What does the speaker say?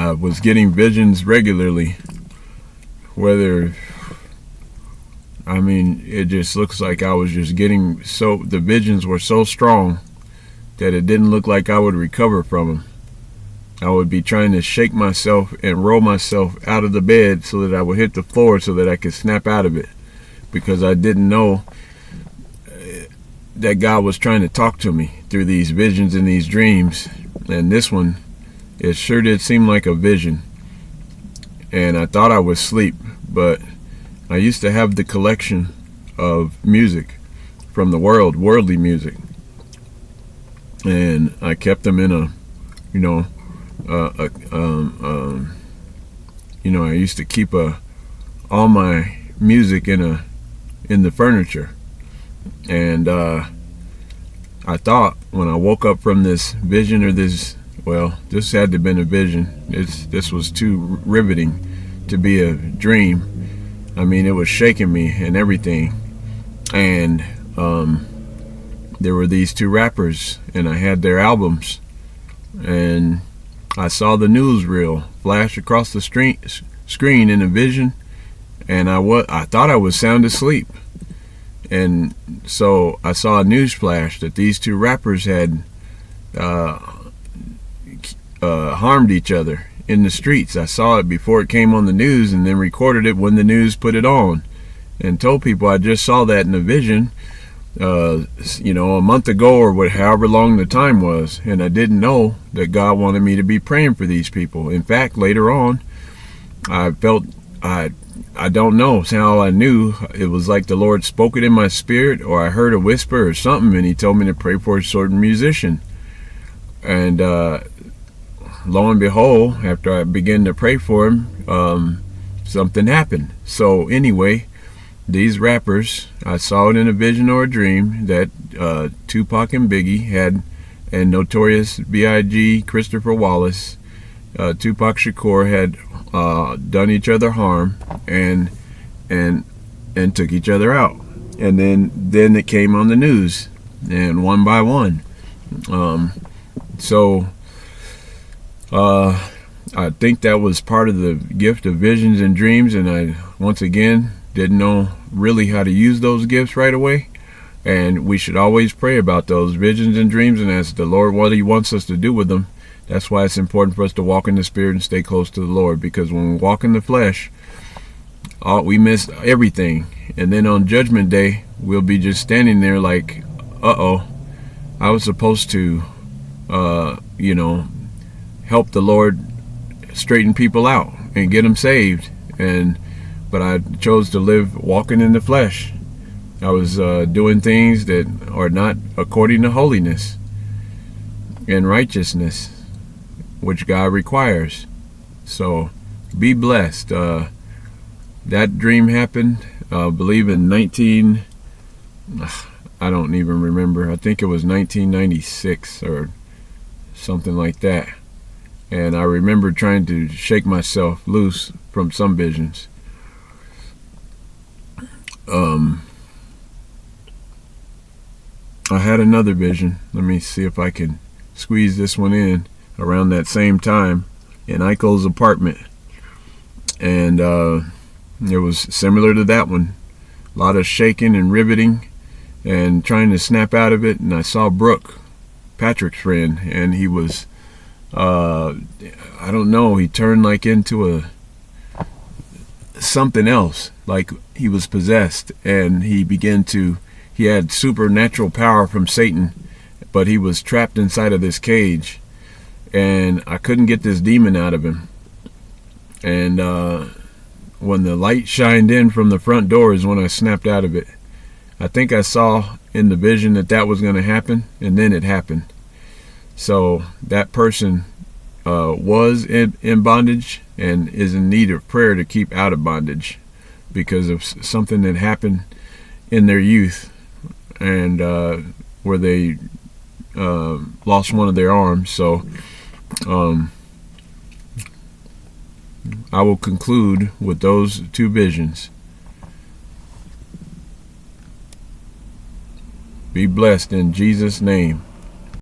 I was getting visions regularly. It just looks like I was just getting the visions were so strong that it didn't look like I would recover from them. I would be trying to shake myself and roll myself out of the bed so that I would hit the floor so that I could snap out of it, because I didn't know that God was trying to talk to me through these visions and these dreams. And this one, it sure did seem like a vision. And I thought I was asleep, but I used to have the collection of music from the worldly music. And I kept them in I used to keep all my music in the furniture. And I thought when I woke up from this vision, this had to have been a vision. This was too riveting to be a dream. It was shaking me and everything. And there were these two rappers, and I had their albums. And I saw the newsreel flash across the screen in a vision, and I thought I was sound asleep. And so I saw a news flash that these two rappers had harmed each other in the streets. I saw it before it came on the news, and then recorded it when the news put it on, and told people I just saw that in a vision, a month ago or however long the time was. And I didn't know that God wanted me to be praying for these people. In fact, later on, I felt I don't know how I knew. It was like the Lord spoke it in my spirit, or I heard a whisper or something, and he told me to pray for a certain musician. And lo and behold, after I began to pray for him, something happened. So anyway, these rappers, I saw it in a vision or a dream that Tupac and Biggie had, and Notorious B.I.G., Christopher Wallace, Tupac Shakur had done each other harm and took each other out. And then it came on the news, and one by one. I think that was part of the gift of visions and dreams, and I once again didn't know really how to use those gifts right away. And we should always pray about those visions and dreams and ask the Lord what he wants us to do with them. That's why it's important for us to walk in the Spirit and stay close to the Lord, because when we walk in the flesh, we miss everything. And then on Judgment Day, we'll be just standing there like, I was supposed to, help the Lord straighten people out and get them saved. But I chose to live walking in the flesh. I was doing things that are not according to holiness and righteousness, which God requires. So be blessed. That dream happened, I believe in I don't even remember. I think it was 1996 or something like that. And I remember trying to shake myself loose from some visions. I had another vision. Let me see if I can squeeze this one in around that same time in Eichel's apartment. And it was similar to that one. A lot of shaking and riveting and trying to snap out of it. And I saw Brooke, Patrick's friend, and he was, I don't know, he turned like into something else, like he was possessed, and he had supernatural power from Satan, but he was trapped inside of this cage, and I couldn't get this demon out of him. And when the light shined in from the front door is when I snapped out of it. I think I saw in the vision that was going to happen, and then it happened. So that person was in bondage and is in need of prayer to keep out of bondage because of something that happened in their youth, and where they lost one of their arms. So I will conclude with those two visions. Be blessed in Jesus' name.